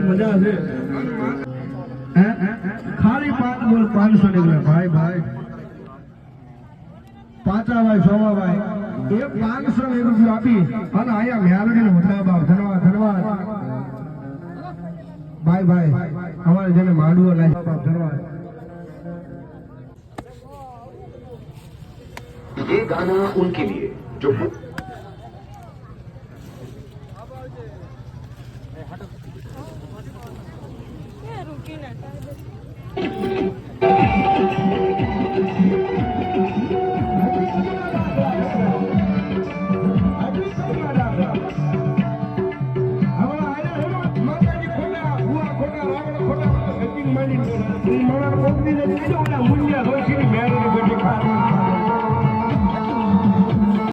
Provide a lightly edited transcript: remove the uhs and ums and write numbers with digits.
મજા છે ખાલી 5 બોલ 500 નીકળે ભાઈ ભાઈ પાછા ભાઈ સોમા ભાઈ એ 500 રૂપિયા આપી અને આયા મેલડી નો ધન્યવાદ ધન્યવાદ ભાઈ ભાઈ हमारे जने मांडुओ लाइफ बाप धन्यवाद। ये गाना उनके लिए जो